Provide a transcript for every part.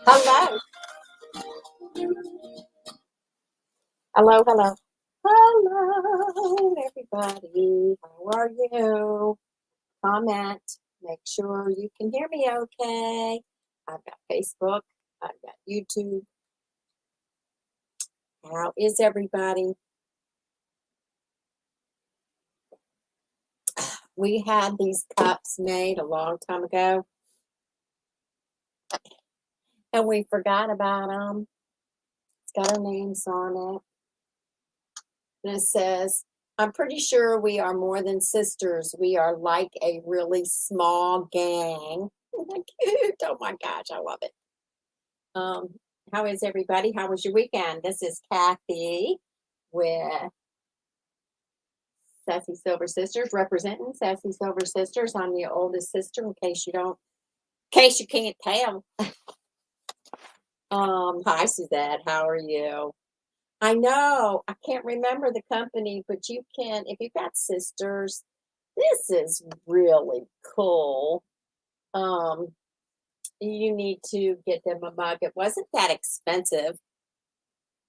Hello. Hello, hello. Hello, everybody. How are you? Comment. Make sure you can hear me okay. I've got Facebook. I've got YouTube. How is everybody? We had these cups made a long time ago, and we forgot about them. It's got our names on it. And it says, I'm pretty sure we are more than sisters. We are like a really small gang. Cute. Oh my gosh, I love it. How is everybody? How was your weekend? This is Cathy with Sassy Silver Sisters, representing Sassy Silver Sisters. I'm the oldest sister, in case you can't tell. Hi Suzette, how are you? I know I can't remember the company, but you can, if you've got sisters, this is really cool. You need to get them a mug. It wasn't that expensive,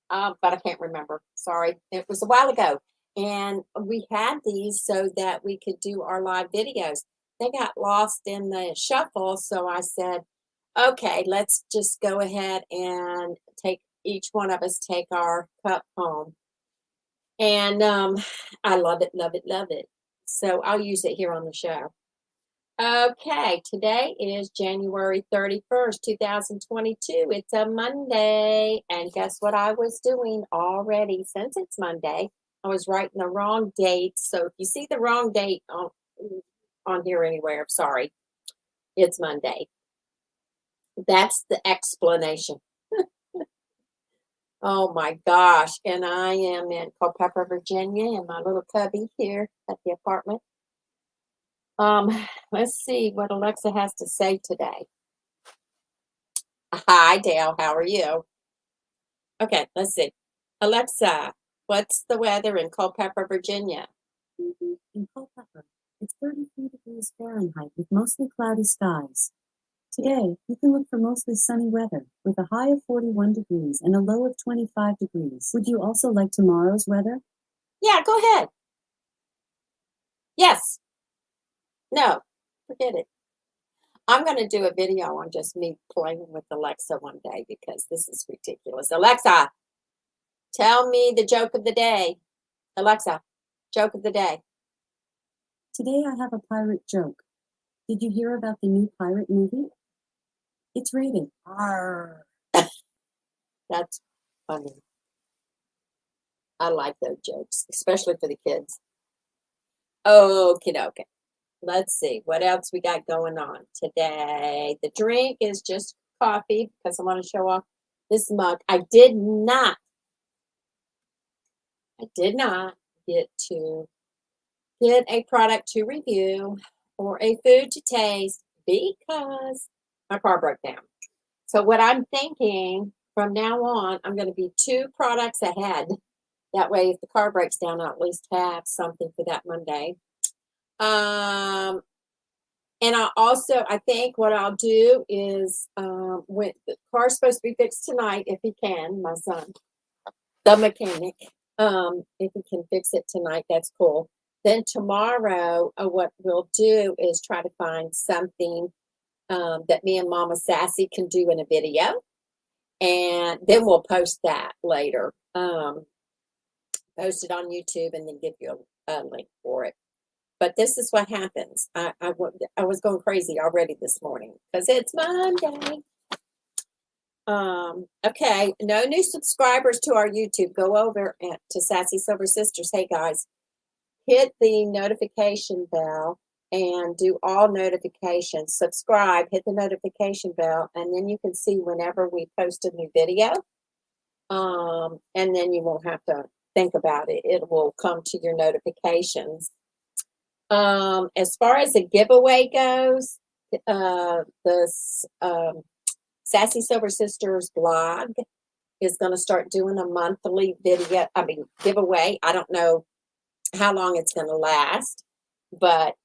but I can't remember. Sorry, it was a while ago. And we had these so that we could do our live videos. They got lost in the shuffle, so I said, okay, let's just go ahead and each one of us take our cup home. And I love it, love it, love it. So I'll use it here on the show. Okay, today is January 31st, 2022. It's a Monday. And guess what I was doing already? Since it's Monday, I was writing the wrong date. So if you see the wrong date on here anywhere, sorry, it's Monday. That's the explanation. Oh my gosh. And I am in Culpeper, Virginia, in my little cubby here at the apartment. Let's see what Alexa has to say today. Hi, Dale. How are you? Okay, let's see. Alexa, what's the weather in Culpeper, Virginia? In Culpeper, it's 33 degrees Fahrenheit with mostly cloudy skies. Today, you can look for mostly sunny weather with a high of 41 degrees and a low of 25 degrees. Would you also like tomorrow's weather? Yeah, go ahead. Yes. No, forget it. I'm going to do a video on just me playing with Alexa one day because this is ridiculous. Alexa, tell me the joke of the day. Alexa, joke of the day. Today I have a pirate joke. Did you hear about the new pirate movie? It's rated R. That's funny. I like those jokes, especially for the kids. Okay, okay. Let's see what else we got going on today. The drink is just coffee because I want to show off this mug. I did not get a product to review or a food to taste because my car broke down. So what I'm thinking from now on, I'm going to be 2 products ahead. That way, if the car breaks down, I'll at least have something for that Monday. And I think what I'll do is when the car's supposed to be fixed tonight, if he can, my son, the mechanic, if he can fix it tonight, that's cool. Then tomorrow, what we'll do is try to find something that me and Mama Sassy can do in a video. And then we'll post that later. Post it on YouTube and then give you a link for it. But this is what happens. I was going crazy already this morning because it's Monday. Okay, no new subscribers to our YouTube. Go over to Sassy Silver Sisters. Hey guys, hit the notification bell and do all notifications. Subscribe, hit the notification bell, and then you can see whenever we post a new video. And then you won't have to think about it. It will come to your notifications. As far as the giveaway goes, this Sassy Silver Sisters blog is going to start doing a monthly giveaway. I don't know how long it's going to last, but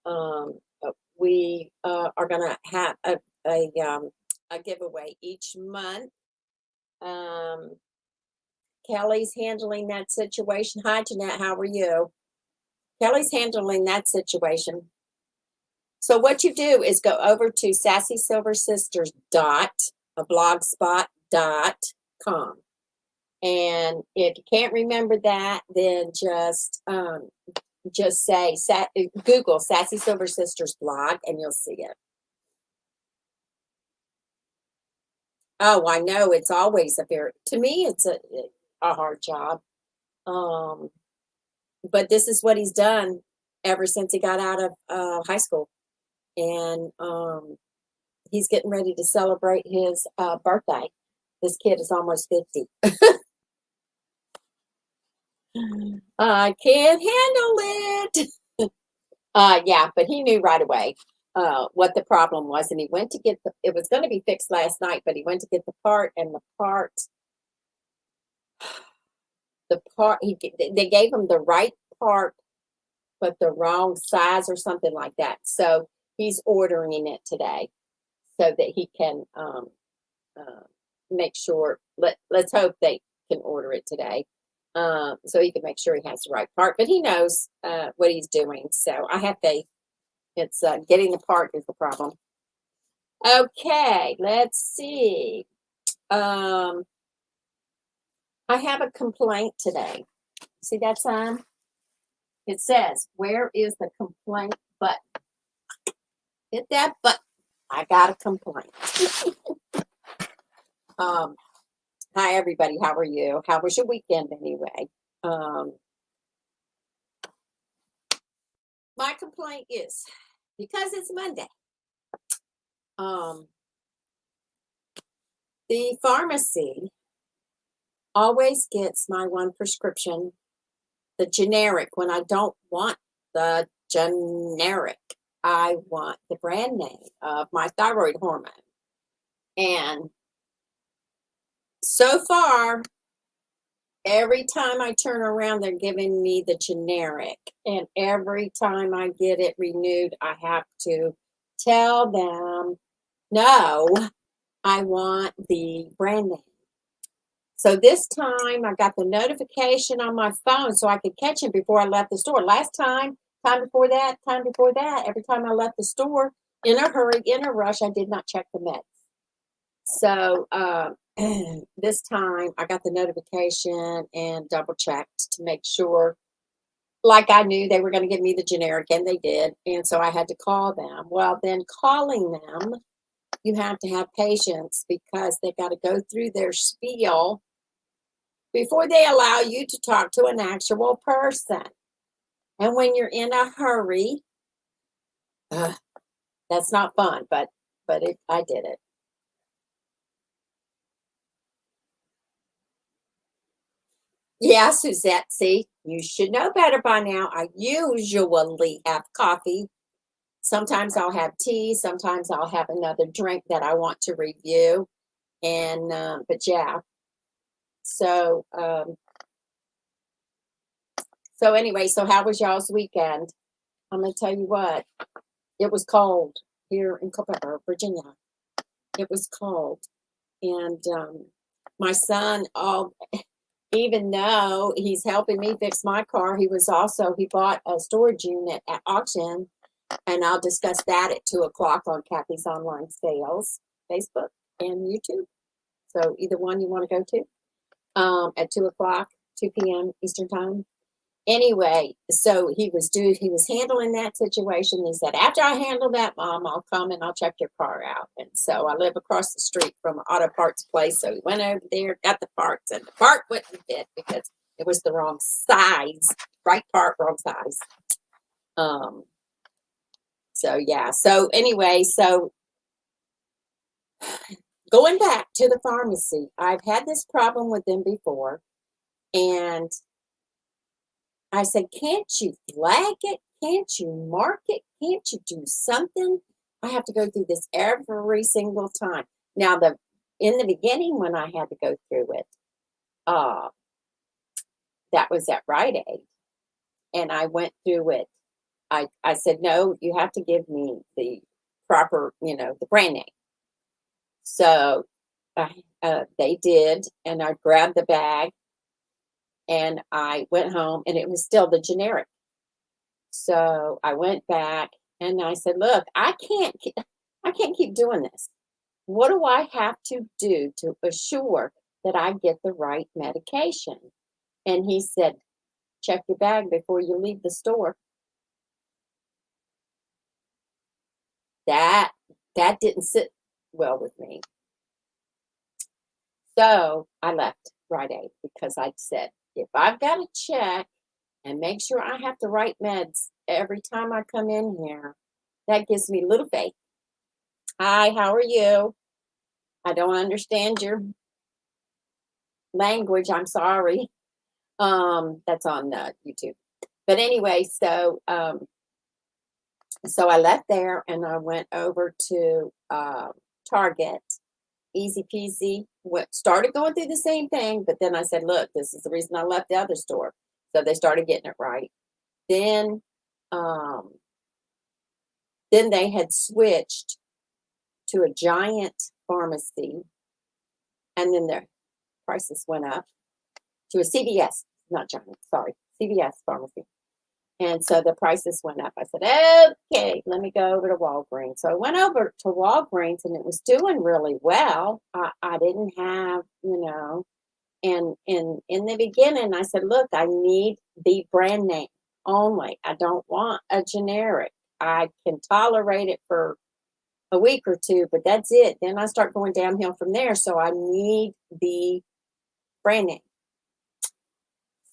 we are going to have a giveaway each month. Kelly's handling that situation. Hi, Jeanette. How are you? Kelly's handling that situation. So what you do is go over to sassysilversisters.blogspot.com. And if you can't remember that, then just say, Google Sassy Silver Sisters blog and you'll see it. Oh, I know it's always to me, it's a hard job. But this is what he's done ever since he got out of high school. And he's getting ready to celebrate his birthday. This kid is almost 50. I can't handle it. Yeah, but he knew right away what the problem was. And he went to get it was going to be fixed last night, but he went to get the part, and they gave him the right part, but the wrong size or something like that. So he's ordering it today so that he can make sure. Let's hope they can order it today so he can make sure he has the right part. But he knows what he's doing, so I have faith. It's getting the part is the problem. Okay, let's see. I have a complaint today. See that sign? It says, "Where is the complaint button?" Hit that button. I got a complaint. Hi, everybody. How are you? How was your weekend anyway? My complaint is, because it's Monday, the pharmacy always gets my one prescription, the generic, when I don't want the generic. I want the brand name of my thyroid hormone. And so far, every time I turn around, they're giving me the generic. And every time I get it renewed, I have to tell them, no, I want the brand name. So this time I got the notification on my phone so I could catch him before I left the store. Last time before that, every time I left the store in a hurry, in a rush, I did not check the meds. So this time I got the notification and double checked to make sure, like I knew they were going to give me the generic, and they did. And so I had to call them. Well, then calling them, you have to have patience because they've got to go through their spiel before they allow you to talk to an actual person. And when you're in a hurry, that's not fun, but I did it. Yeah, Suzette, see, you should know better by now. I usually have coffee. Sometimes I'll have tea. Sometimes I'll have another drink that I want to review. And, but yeah. So anyway, so how was y'all's weekend? I'm going to tell you what, it was cold here in Culpeper, Virginia. It was cold. And my son, even though he's helping me fix my car, he bought a storage unit at auction, and I'll discuss that at 2:00 on Cathy's Online Sales, Facebook and YouTube. So either one you want to go to at 2 o'clock, 2 p.m. Eastern time. Anyway, so he was handling that situation. He said, after I handle that, Mom, I'll come and I'll check your car out. And so I live across the street from an auto parts place. So he went over there, got the parts, and the part wouldn't fit because it was the wrong size. Right part, wrong size. So yeah. So anyway, so going back to the pharmacy, I've had this problem with them before. And I said, can't you flag it? Can't you mark it? Can't you do something? I have to go through this every single time. Now, in the beginning when I had to go through it, that was at Rite Aid. And I went through it. I said, no, you have to give me the proper, the brand name. So they did, and I grabbed the bag. And I went home, and it was still the generic. So I went back, and I said, "Look, I can't keep doing this. What do I have to do to assure that I get the right medication?" And he said, "Check your bag before you leave the store." That didn't sit well with me. So I left Rite Aid because I said, if I've got to check and make sure I have the right meds every time I come in here, that gives me little faith. Hi, how are you? I don't understand your language. I'm sorry. That's on YouTube. But anyway, so I left there and I went over to Target. Easy peasy. Started going through the same thing, but then I said, look, this is the reason I left the other store. So they started getting it right. Then they had switched to a giant pharmacy, and then their prices went up to a CVS, not giant, sorry, CVS pharmacy. And so the prices went up. I said, okay, let me go over to Walgreens. So I went over to Walgreens, and it was doing really well. I didn't have, and in the beginning, I said, look, I need the brand name only. I don't want a generic. I can tolerate it for a week or two, but that's it. Then I start going downhill from there. So I need the brand name.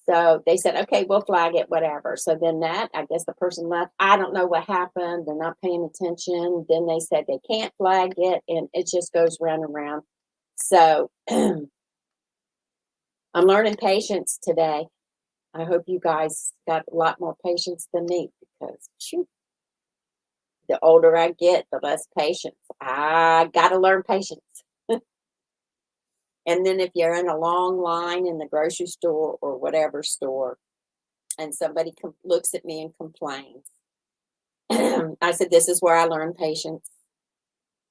So they said, okay, we'll flag it, whatever. So then I guess the person left. I don't know what happened. They're not paying attention. Then they said they can't flag it, and it just goes round and round. So I'm learning patience today. I hope you guys got a lot more patience than me, because the older I get, the less patience. I got to learn patience. And then if you're in a long line in the grocery store or whatever store, and somebody looks at me and complains, I said, this is where I learn patience.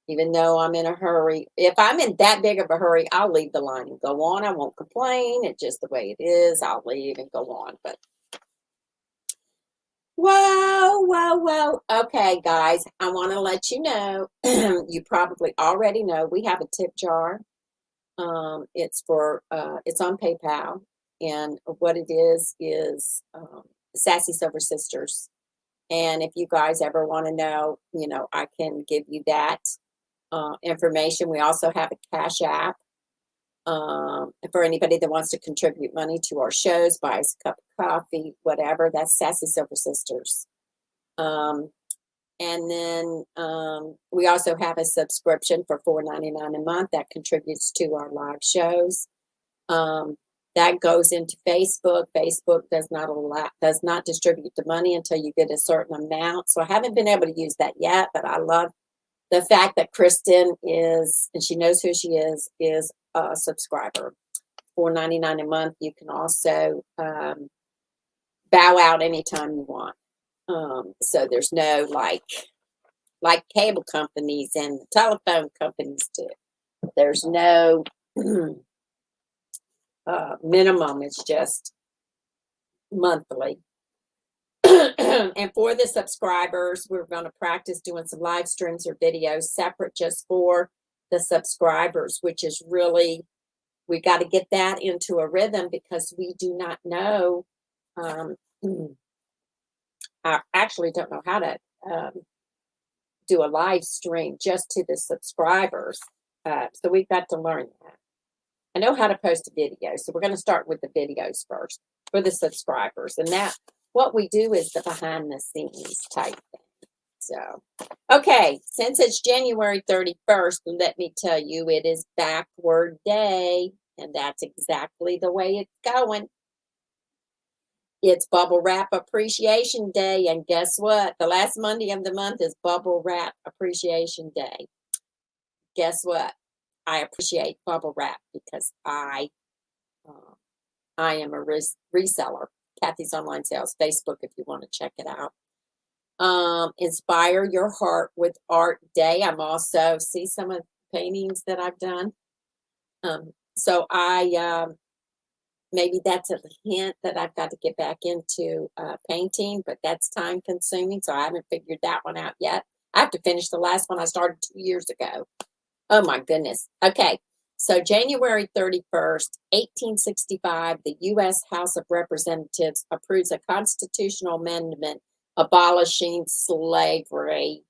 Even though I'm in a hurry. If I'm in that big of a hurry, I'll leave the line and go on. I won't complain. It's just the way it is. I'll leave and go on. But whoa. Okay, guys, I want to let you know, you probably already know, we have a tip jar. It's on PayPal, and what it is Sassy Silver Sisters. And if you guys ever want to know, I can give you that information. We also have a Cash App for anybody that wants to contribute money to our shows, buy us a cup of coffee, whatever. That's Sassy Silver Sisters. And then we also have a subscription for $4.99 a month that contributes to our live shows. That goes into Facebook. Facebook does not distribute the money until you get a certain amount. So I haven't been able to use that yet, but I love the fact that Kristen is, and she knows who she is a subscriber. $4.99 a month. You can also bow out anytime you want. So there's no like cable companies and the telephone companies do. There's no minimum. It's just monthly. And for the subscribers, we're going to practice doing some live streams or videos separate just for the subscribers, which is really, we got to get that into a rhythm because we do not know. I actually don't know how to do a live stream just to the subscribers. So we've got to learn that. I know how to post a video, so we're going to start with the videos first for the subscribers. And that, what we do is the behind the scenes type thing. So, okay, since it's January 31st, let me tell you, it is backward day, and that's exactly the way it's going. It's Bubble Wrap Appreciation Day, and guess what? The last Monday of the month is Bubble Wrap Appreciation Day. Guess what? I appreciate bubble wrap because I am a reseller. Cathy's Online Sales, Facebook, if you want to check it out. Inspire Your Heart with Art Day. I'm also, see some of the paintings that I've done. So I, maybe that's a hint that I've got to get back into painting, but that's time consuming. So I haven't figured that one out yet. I have to finish the last one I started 2 years ago. Oh my goodness. Okay. So January 31st, 1865, the U.S. House of Representatives approves a constitutional amendment abolishing slavery.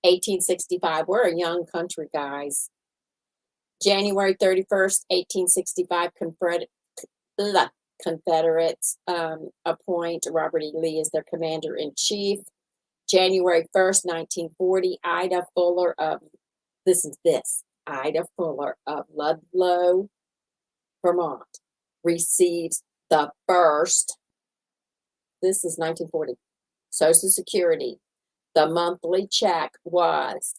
1865. We're a young country, guys. January 31st, 1865, Confederates appoint Robert E. Lee as their commander-in-chief. January 1st, 1940, Ida Fuller of Ida Fuller of Ludlow, Vermont, receives the first, this is 1940, Social Security. The monthly check was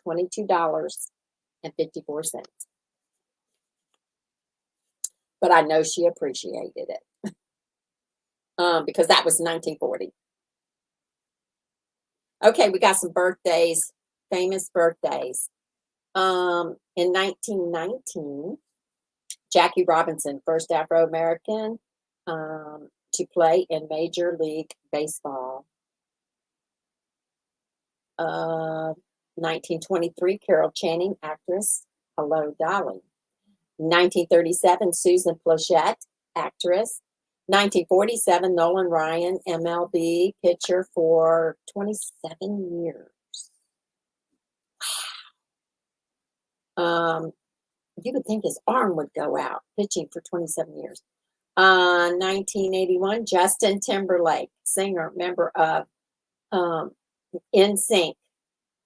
$22.54. But I know she appreciated it because that was 1940. Okay, we got some birthdays, famous birthdays. In 1919, Jackie Robinson, first Afro-American to play in Major League Baseball. 1923, Carol Channing, actress, Hello, Dolly. 1937, Susan Plachette, actress. 1947, Nolan Ryan, MLB pitcher for 27 years. You would think his arm would go out pitching for 27 years. 1981, Justin Timberlake, singer, member of NSYNC.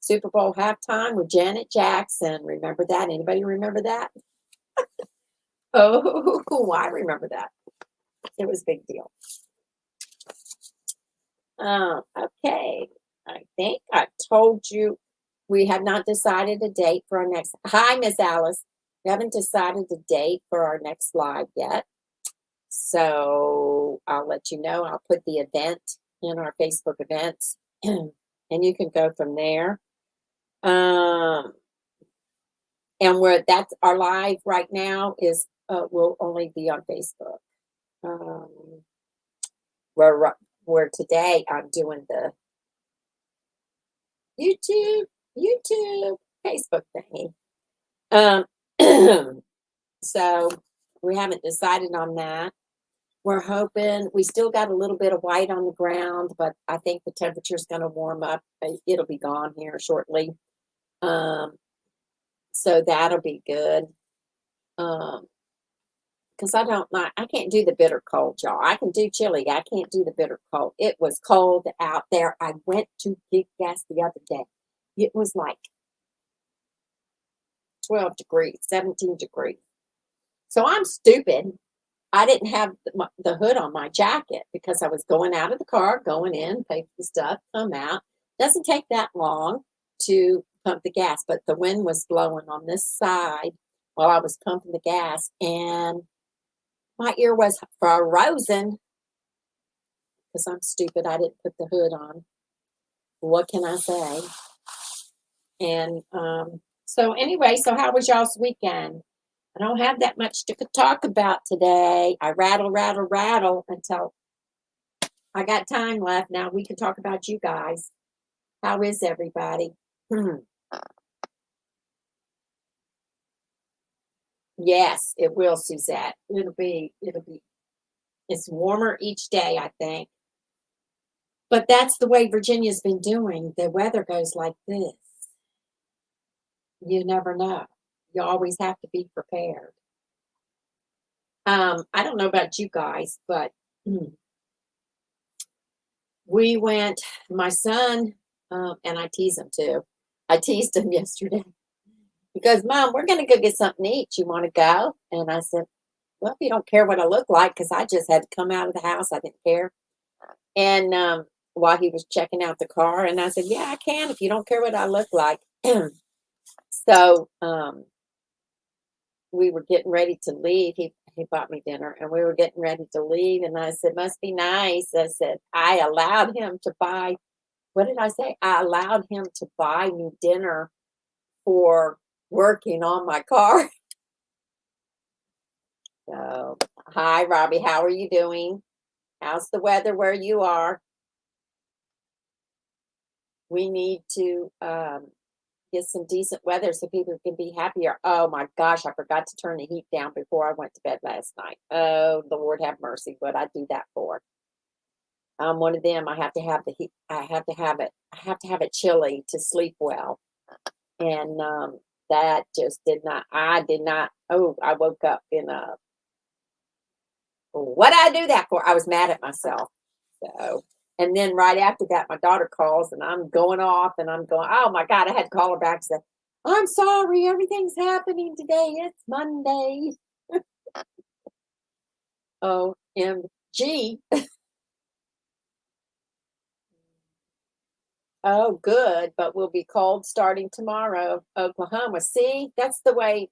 Super Bowl halftime with Janet Jackson. Remember that? Anybody remember that? Oh, I remember that. It was a big deal. Okay. I think I told you we have not decided a date for our next. Hi, Miss Alice. We haven't decided a date for our next live yet. So I'll let you know. I'll put the event in our Facebook events and you can go from there. And that's our live right now is will only be on Facebook. Where today I'm doing the YouTube, Facebook thing. So we haven't decided on that. We're hoping, we still got a little bit of white on the ground, but I think the temperature is going to warm up. It'll be gone here shortly. So that'll be good. Because I can't do the bitter cold, y'all. I can do chili. I can't do the bitter cold. It was cold out there. I went to get gas the other day. It was like 12 degrees, 17 degrees. So I'm stupid. I didn't have the hood on my jacket because I was going out of the car, going in, pay for the stuff, come out. Doesn't take that long to pump the gas, but the wind was blowing on this side while I was pumping the gas, and my ear was frozen because I'm stupid. I didn't put the hood on. What can I say? And so anyway, so how was y'all's weekend? I don't have that much to talk about today. I rattle until I got time left. Now we can talk about you guys. How is everybody? Yes, it will, Suzette. It's warmer each day, I think. But that's the way Virginia's been doing. The weather goes like this. You never know. You always have to be prepared. I don't know about you guys, but we went, my son, and I tease him too. I teased him yesterday. He goes, Mom, we're going to go get something to eat. You want to go? And I said, well, if you don't care what I look like, because I just had to come out of the house. I didn't care. And while he was checking out the car, and I said, yeah, I can if you don't care what I look like. So we were getting ready to leave. He bought me dinner, and we were getting ready to leave. And I said, must be nice. I said, I allowed him to buy, what did I say? I allowed him to buy me dinner for working on my car. So, hi, Robbie. How are you doing? How's the weather where you are? We need to get some decent weather so people can be happier. Oh my gosh, I forgot to turn the heat down before I went to bed last night. Oh, the Lord have mercy, what I do that for. I'm one of them. I have to have the heat. I have to have it. I have to have it chilly to sleep well. And that just did not. I did not. Oh, I woke up in a. What did I do that for? I was mad at myself. So, and then right after that, my daughter calls and I'm going off and I'm going, oh my God, I had to call her back and say, I'm sorry, everything's happening today. It's Monday. OMG. Oh, good. But we'll be cold starting tomorrow, Oklahoma. See, that's the way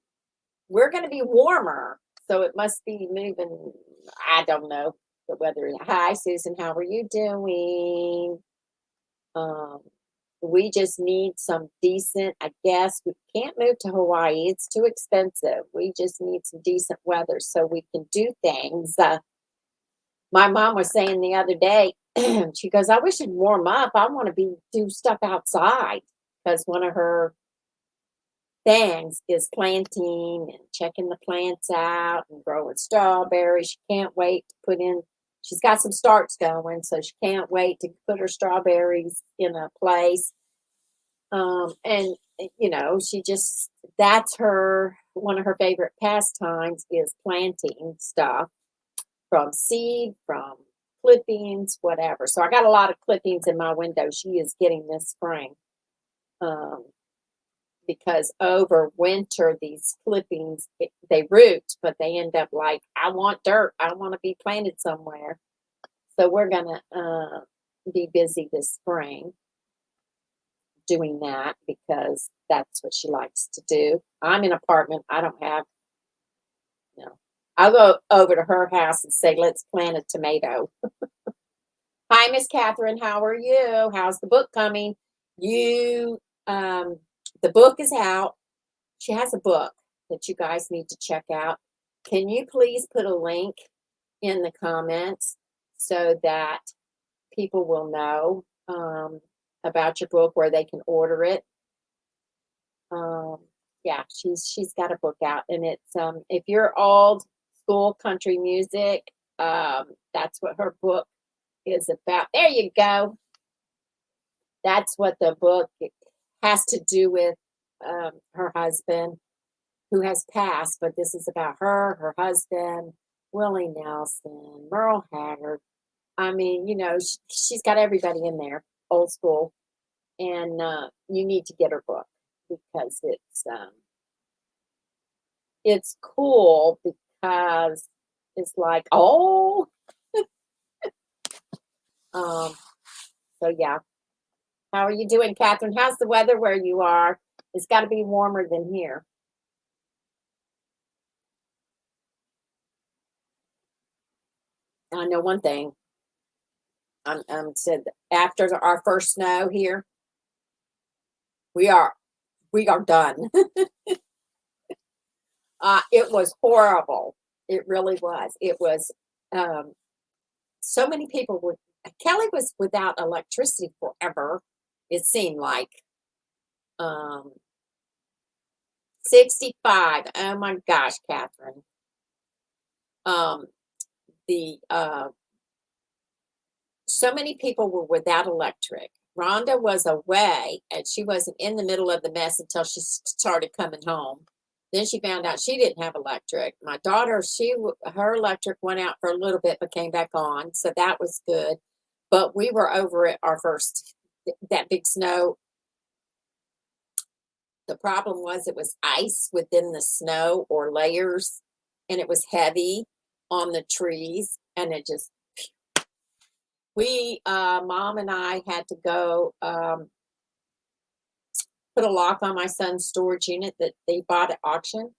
we're going to be warmer. So it must be moving. I don't know the weather. Hi, Susan. How are you doing? Um, we just need some decent, I guess. We can't move to Hawaii. It's too expensive. We just need some decent weather so we can do things. My mom was saying the other day, she goes, I wish it'd warm up. I want to do stuff outside because one of her things is planting and checking the plants out and growing strawberries. She can't wait to put in. She's got some starts going, so she can't wait to put her strawberries in a place. And she just, that's one of her favorite pastimes is planting stuff from seed, from clippings, whatever. So I got a lot of clippings in my window. She is getting this spring. Because over winter, these clippings, they root, but they end up like, I want dirt. I want to be planted somewhere. So we're going to be busy this spring doing that because that's what she likes to do. I'm in an apartment. I don't have, I'll go over to her house and say, let's plant a tomato. Hi, Miss Catherine. How are you? How's the book coming? The book is out. She has a book that you guys need to check out. Can you please put a link in the comments so that people will know about your book, where they can order it? Yeah, she's got a book out, and it's if you're old school country music, that's what her book is about. There you go. That's what the book has to do with. Her husband, who has passed, but this is about her husband, Willie Nelson, Merle Haggard. I mean, she's got everybody in there, old school, and you need to get her book because it's cool because it's like, oh, so yeah. How are you doing, Catherine? How's the weather where you are? It's got to be warmer than here. I know one thing. Said after our first snow here, we are done. It was horrible. It really was. It was. So many people would. Kelly was without electricity forever. It seemed like. 65. Oh my gosh, Catherine. The so many people were without electric. Rhonda was away and she wasn't in the middle of the mess until she started coming home. Then she found out she didn't have electric. My daughter, her electric went out for a little bit but came back on, so that was good. But we were over it our first that big snow. The problem was it was ice within the snow or layers, and it was heavy on the trees, and it just mom and I had to go put a lock on my son's storage unit that they bought at auction.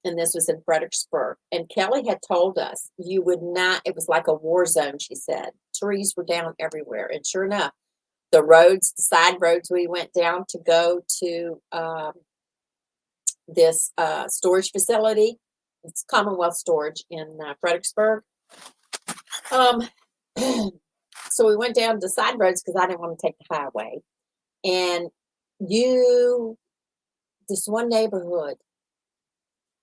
And this was in Fredericksburg. And Kelly had told us you would not, it was like a war zone, she said. Trees were down everywhere. And sure enough, the roads, the side roads we went down to go to this storage facility. It's Commonwealth Storage in Fredericksburg. So we went down the side roads because I didn't want to take the highway. And this one neighborhood,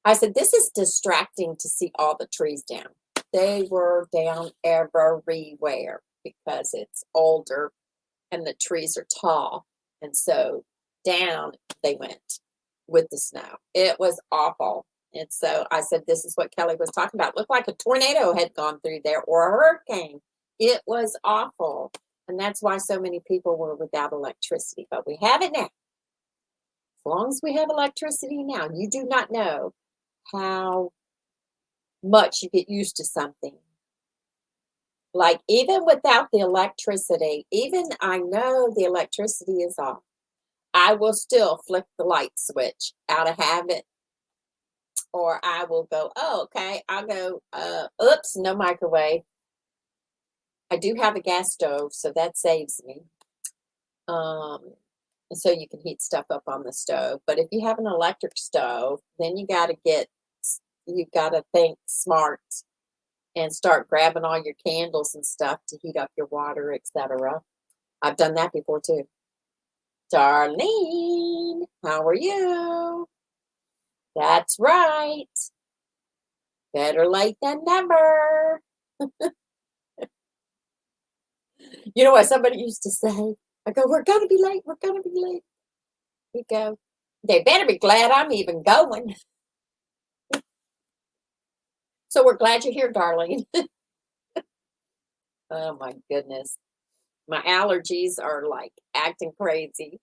I said, this is distracting to see all the trees down. They were down everywhere because it's older and the trees are tall. And so down they went with the snow. It was awful. And so I said, this is what Kelly was talking about. It looked like a tornado had gone through there or a hurricane. It was awful. And that's why so many people were without electricity. But we have it now. As long as we have electricity now, you do not know how much you get used to something. Like even without the electricity, even I know the electricity is off, I will still flick the light switch out of habit. Or I will go, oh, okay, I'll go, oops, no microwave. I do have a gas stove, so that saves me. So you can heat stuff up on the stove. But if you have an electric stove, then you got to think smart and start grabbing all your candles and stuff to heat up your water, etc. I've done that before too. Darlene, how are you? That's right. Better late than never. You know what somebody used to say? I go, we're going to be late. We're going to be late. You go, they better be glad I'm even going. So we're glad you're here, darling. Oh my goodness. My allergies are like acting crazy.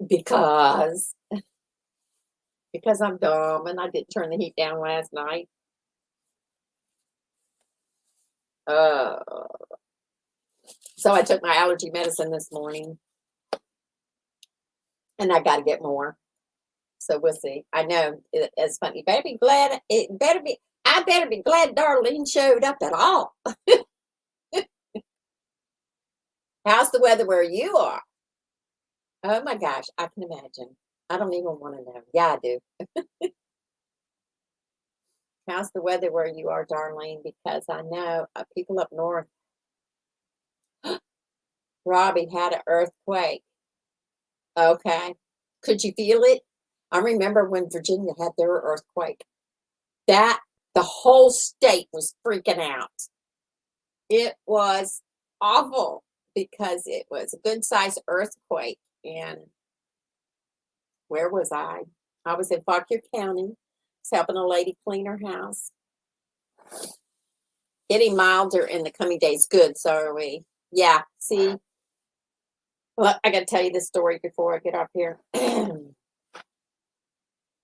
Because I'm dumb and I didn't turn the heat down last night. So I took my allergy medicine this morning. And I got to get more. So we'll see. I know it's funny. I better be glad Darlene showed up at all. How's the weather where you are? Oh my gosh, I can imagine. I don't even want to know. Yeah, I do. How's the weather where you are, Darlene? Because I know people up north. Robbie had an earthquake. Okay. Could you feel it? I remember when Virginia had their earthquake. The whole state was freaking out. It was awful because it was a good sized earthquake. And where was I? I was in Fauquier County. I was helping a lady clean her house. Getting milder in the coming days. Good, so are we. Yeah, see. Well, I got to tell you this story before I get up here.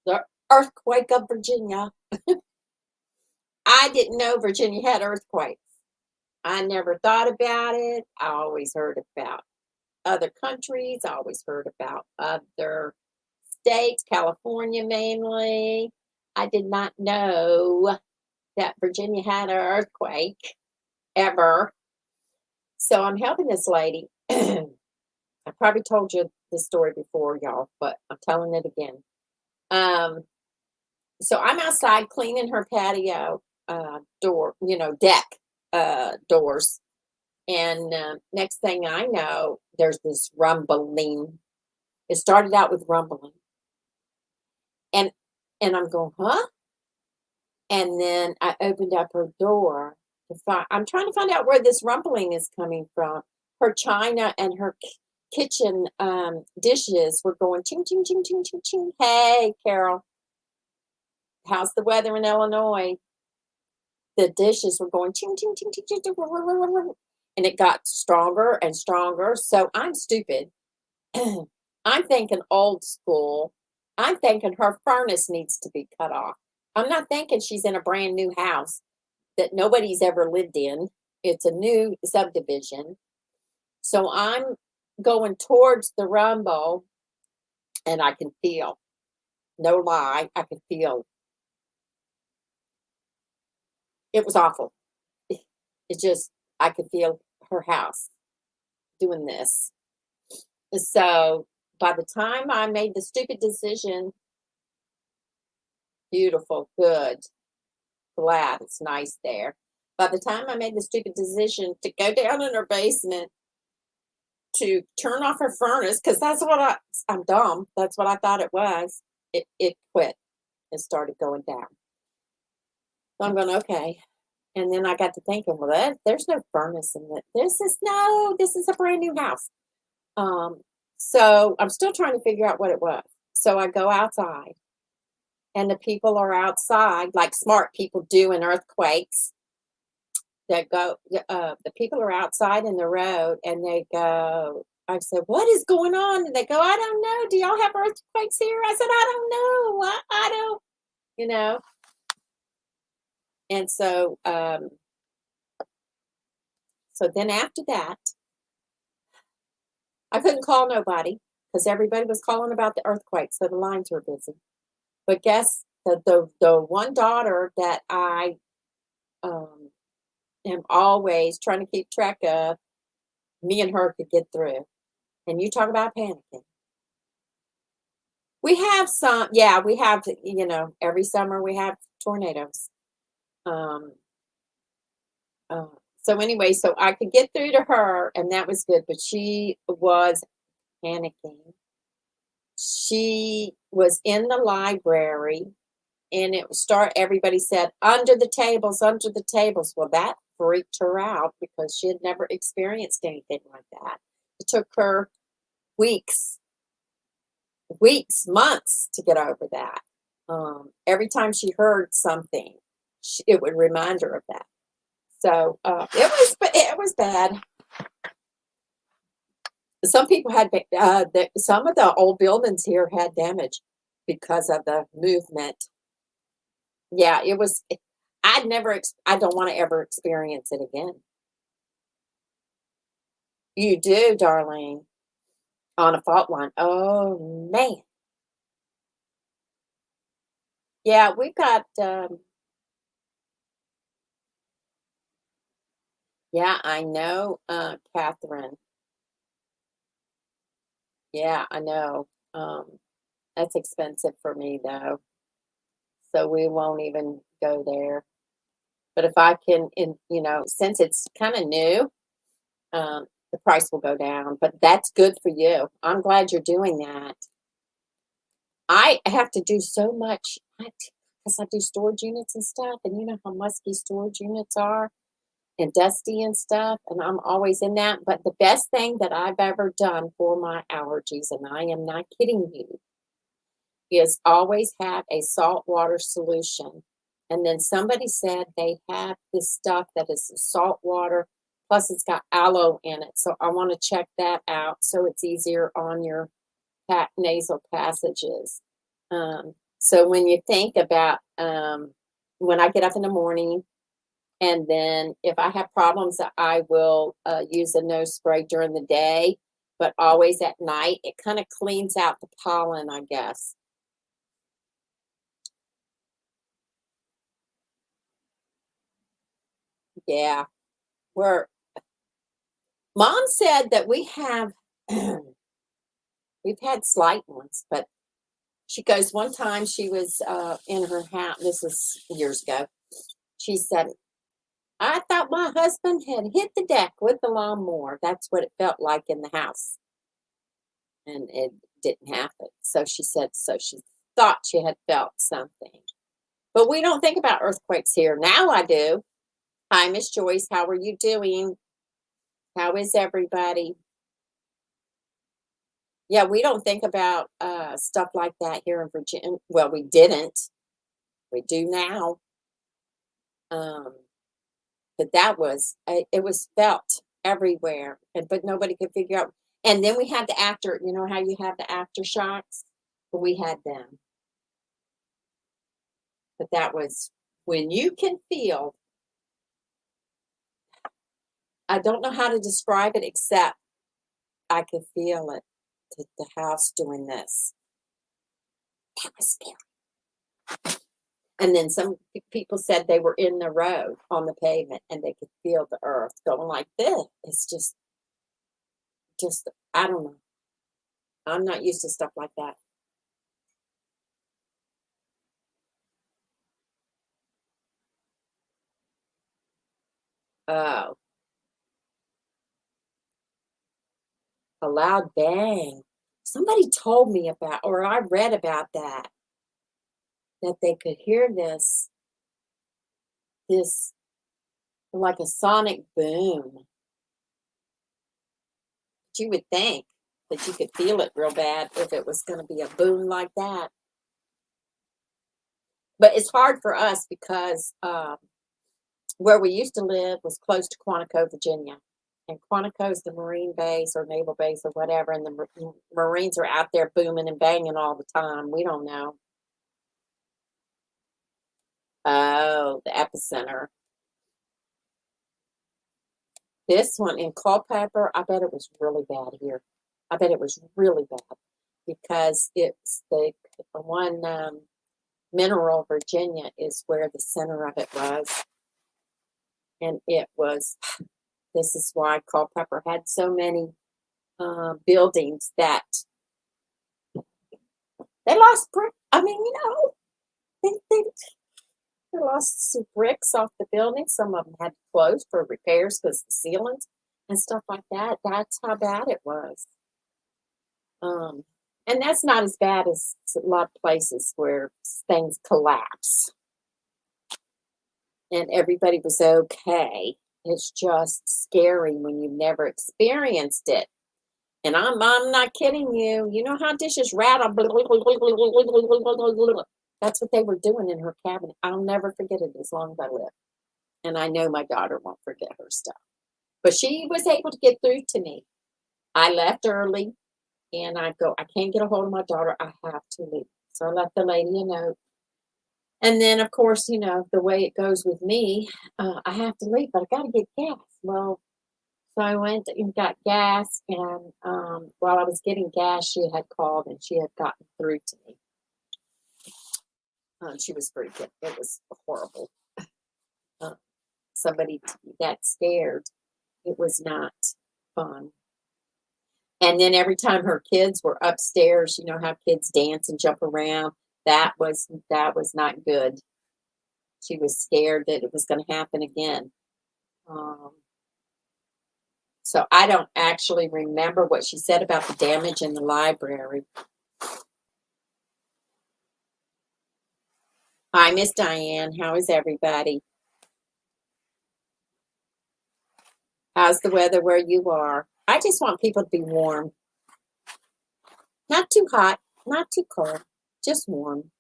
The earthquake of Virginia. I didn't know Virginia had earthquakes. I never thought about it. I always heard about other countries. I always heard about other states, California mainly. I did not know that Virginia had an earthquake ever. So I'm helping this lady. I probably told you this story before, y'all, but I'm telling it again. So I'm outside cleaning her patio door, deck doors. And next thing I know, there's this rumbling It started out with rumbling. And I'm going, huh? And then I opened up her door to find, I'm trying to find out where this rumbling is coming from. Her china and her kitchen dishes were going ching, ching, ching, ching, ching, ching. Hey, Carol, how's the weather in Illinois? The dishes were going ching, ching, ching, ching, ching, ching, and it got stronger and stronger. So I'm stupid. I'm thinking old school. I'm thinking her furnace needs to be cut off. I'm not thinking she's in a brand new house that nobody's ever lived in. It's a new subdivision. So I'm going towards the rumble, and I can feel, no lie, I can feel. It was awful. It just, I could feel her house doing this. So by the time I made the stupid decision, beautiful, good, glad it's nice there. By the time I made the stupid decision to go down in her basement to turn off her furnace, because that's what I'm dumb. That's what I thought it was. It quit. It started going down. So I'm going, okay. And then I got to thinking, well, there's no furnace in it. This is a brand new house. So I'm still trying to figure out what it was. So I go outside, and the people are outside like smart people do in earthquakes. The people are outside in the road, and they go, I said, what is going on? And they go, I don't know. Do y'all have earthquakes here? I said, I don't know. I don't, you know. And so then after that, I couldn't call nobody because everybody was calling about the earthquake, so the lines were busy. But guess the one daughter that I am always trying to keep track of, me and her could get through. And you talk about panicking. We have some, yeah, we have, every summer we have tornadoes. Um, so anyway, so I could get through to her, and that was good, but she was panicking. She was in the library, and everybody said, under the tables, under the tables. Well, that freaked her out because she had never experienced anything like that. It took her weeks, months to get over that. Every time she heard something, it would remind her of that. So it was bad. Some people had some of the old buildings here had damage because of the movement. Yeah, it was. I don't want to ever experience it again. You do, darling, on a fault line. Oh man. Yeah, we've got. Yeah, I know, Catherine. Yeah, I know. That's expensive for me though, so we won't even go there. But if I can, since it's kind of new, the price will go down. But that's good for you. I'm glad you're doing that. I have to do so much because I do storage units and stuff, and you know how musky storage units are and dusty and stuff, and I'm always in that. But the best thing that I've ever done for my allergies, and I am not kidding you, is always have a salt water solution. And then somebody said they have this stuff that is salt water, plus it's got aloe in it. So I want to check that out so it's easier on your nasal passages. So when you think about when I get up in the morning, and then if I have problems, I will use a nose spray during the day, but always at night. It kind of cleans out the pollen, I guess. Yeah. Mom said that we have, we've had slight ones, but she goes, one time she was in her house, this is years ago. She said, I thought my husband had hit the deck with the lawnmower. That's what it felt like in the house. And didn't happen. So she said, so she thought she had felt something. But we don't think about earthquakes here. Now I do. Hi, Miss Joyce. How are you doing? How is everybody? Yeah, we don't think about stuff like that here in Virginia. Well, we didn't. We do now. But that was, it was felt everywhere, but nobody could figure out. And then we had the after, you know how you have the aftershocks? But we had them. But that was when you can feel, I don't know how to describe it except I could feel it, the house doing this. That was scary. And then some people said they were in the road on the pavement and they could feel the earth going like this. It's just, I don't know. I'm not used to stuff like that. Oh, a loud bang. Somebody told me about, or I read about that they could hear this like a sonic boom. But you would think that you could feel it real bad if it was going to be a boom like that. But it's hard for us because where we used to live was close to Quantico, Virginia. And Quantico is the Marine base or naval base or whatever, and the Marines are out there booming and banging all the time. We don't know. Oh, the epicenter. This one in Culpeper, I bet it was really bad here. I bet it was really bad because it's the one Mineral, Virginia is where the center of it was. And it was, this is why Culpeper had so many buildings that they lost brick. I mean, they lost some bricks off the building. Some of them had to close for repairs because the ceilings and stuff like that. That's how bad it was. And that's not as bad as a lot of places where things collapse and everybody was okay. It's just scary when you've never experienced it. And I'm not kidding you. You know how dishes rattle? That's what they were doing in her cabinet. I'll never forget it as long as I live. And I know my daughter won't forget her stuff. But she was able to get through to me. I left early and I go, I can't get a hold of my daughter. I have to leave. So I left the lady a note. And then, of course, the way it goes with me, I have to leave, but I got to get gas. Well, so I went and got gas, and while I was getting gas, she had called and she had gotten through to me. She was pretty good. It was horrible. Somebody that scared, it was not fun. And then every time her kids were upstairs, you know how kids dance and jump around, that was not good. She was scared that it was going to happen again. So I don't actually remember what she said about the damage in the library. Hi, Miss Diane. How is everybody? How's the weather where you are? I just want people to be warm. Not too hot, not too cold, just warm.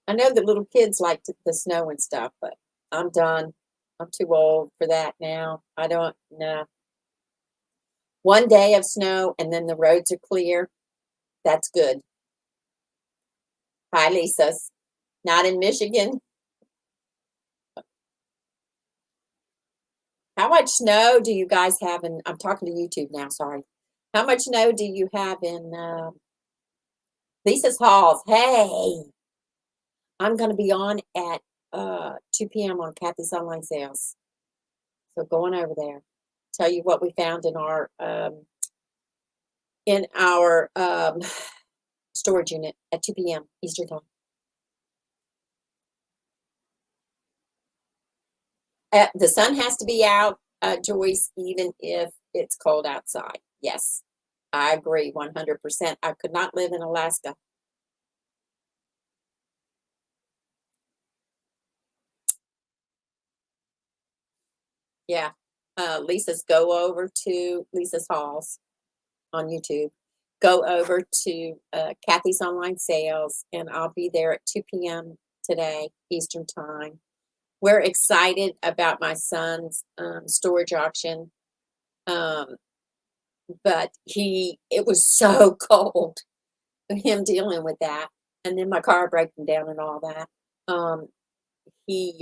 I know the little kids like the snow and stuff, but I'm done. I'm too old for that now. I don't know. One day of snow and then the roads are clear. That's good. Hi, Lisa's. Not in Michigan. How much snow do you guys have in, I'm talking to YouTube now, sorry. How much snow do you have in Lisa's Halls? Hey, I'm going to be on at 2 p.m. on Cathy's online sales. So going over there, tell you what we found in our storage unit at 2 p.m. Eastern time. The sun has to be out, Joyce, even if it's cold outside. Yes, I agree 100%. I could not live in Alaska. Yeah. Lisa's go over to Lisa's Halls on YouTube. Go over to Cathy's Online Sales, and I'll be there at 2 p.m. today, Eastern Time. We're excited about my son's storage auction, but it was so cold, him dealing with that, and then my car breaking down and all that. Um, he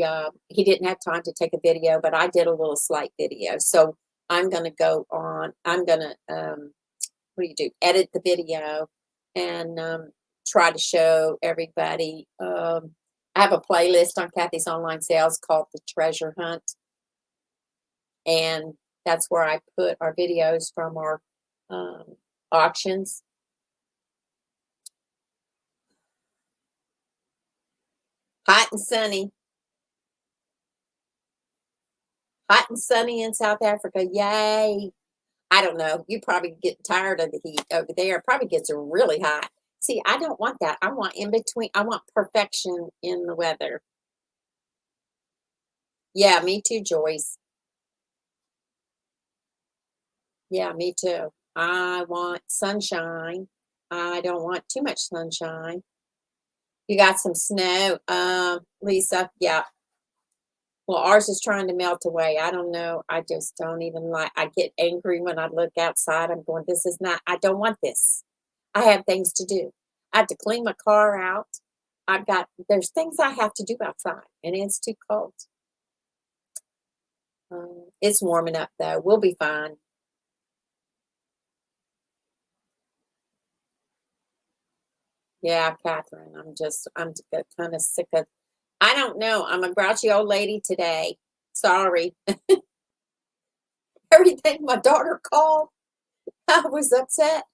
didn't have time to take a video, but I did a little slight video. So I'm gonna go on. I'm gonna what do you do? Edit the video and try to show everybody. I have a playlist on Cathy's Online Sales called The Treasure Hunt, and that's where I put our videos from our auctions. Hot and sunny. Hot and sunny in South Africa. Yay. I don't know. You probably get tired of the heat over there. It probably gets really hot. See, I don't want that. I want in between. I want perfection in the weather. Yeah, me too, Joyce. Yeah, me too. I want sunshine. I don't want too much sunshine. You got some snow, Lisa? Yeah. Well, ours is trying to melt away. I don't know. I just don't even like. I get angry when I look outside. I'm going, this is not. I don't want this. I have things to do. I have to clean my car out. There's things I have to do outside, and it's too cold. It's warming up though. We'll be fine. Yeah, Catherine. I'm kind of sick of. I don't know. I'm a grouchy old lady today. Sorry. Everything my daughter called, I was upset.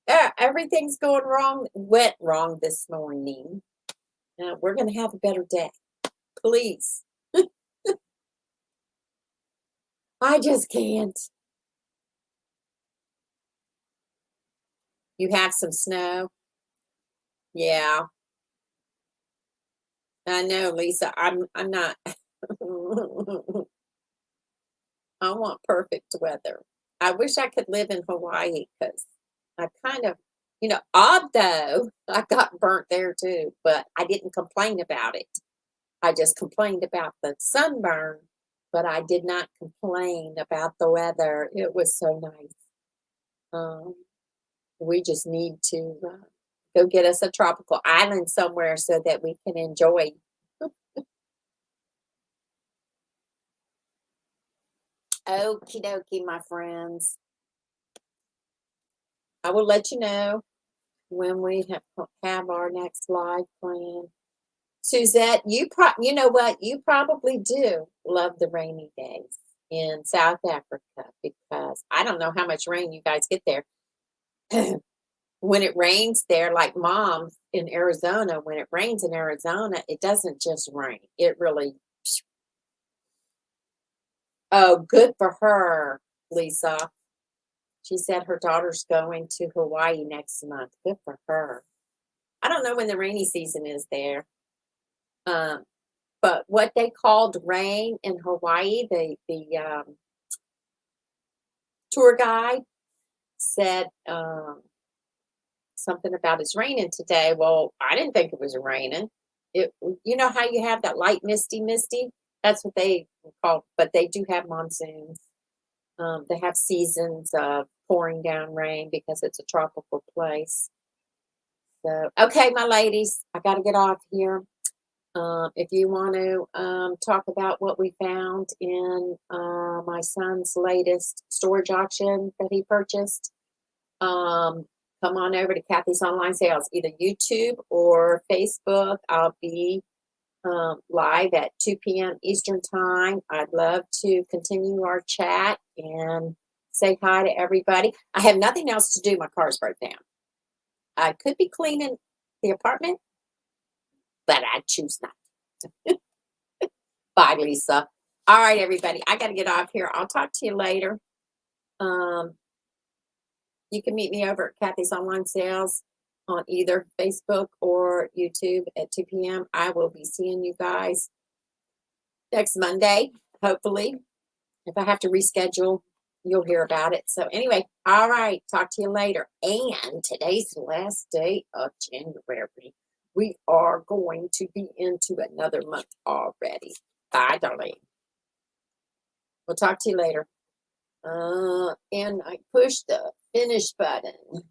Yeah, everything's went wrong this morning. We're going to have a better day. Please. I just can't. You have some snow? Yeah. I know, Lisa. I'm not. I want perfect weather. I wish I could live in Hawaii because I kind of, odd though, I got burnt there too, but I didn't complain about it. I just complained about the sunburn, but I did not complain about the weather. It was so nice. Um, we just need to go get us a tropical island somewhere so that we can enjoy. Okie dokie, my friends. I will let you know when we have our next live plan. Suzette, you know what? You probably do love the rainy days in South Africa because I don't know how much rain you guys get there. When it rains there, like Mom in Arizona, when it rains in Arizona, it doesn't just rain. It really, oh, good for her, Lisa. She said her daughter's going to Hawaii next month. Good for her. I don't know when the rainy season is there. But what they called rain in Hawaii, the tour guide said something about it's raining today. Well, I didn't think it was raining. You know how you have that light misty? That's what they call, but they do have monsoons. They have seasons of pouring down rain because it's a tropical place. So, okay, my ladies, I got to get off here. If you want to talk about what we found in my son's latest storage auction that he purchased, come on over to Cathy's Online Sales, either YouTube or Facebook. I'll be live at 2 p.m. Eastern Time. I'd love to continue our chat and say hi to everybody. I have nothing else to do. My car's broke down. I could be cleaning the apartment, but I choose not to. Bye, Lisa. All right, everybody. I got to get off here. I'll talk to you later. You can meet me over at Cathy's Online Sales on either Facebook or YouTube at 2 p.m. I will be seeing you guys next Monday, hopefully. If I have to reschedule, you'll hear about it. So anyway, all right, talk to you later. And today's the last day of January. We are going to be into another month already. Bye, darling. We'll talk to you later. And I pushed the finish button.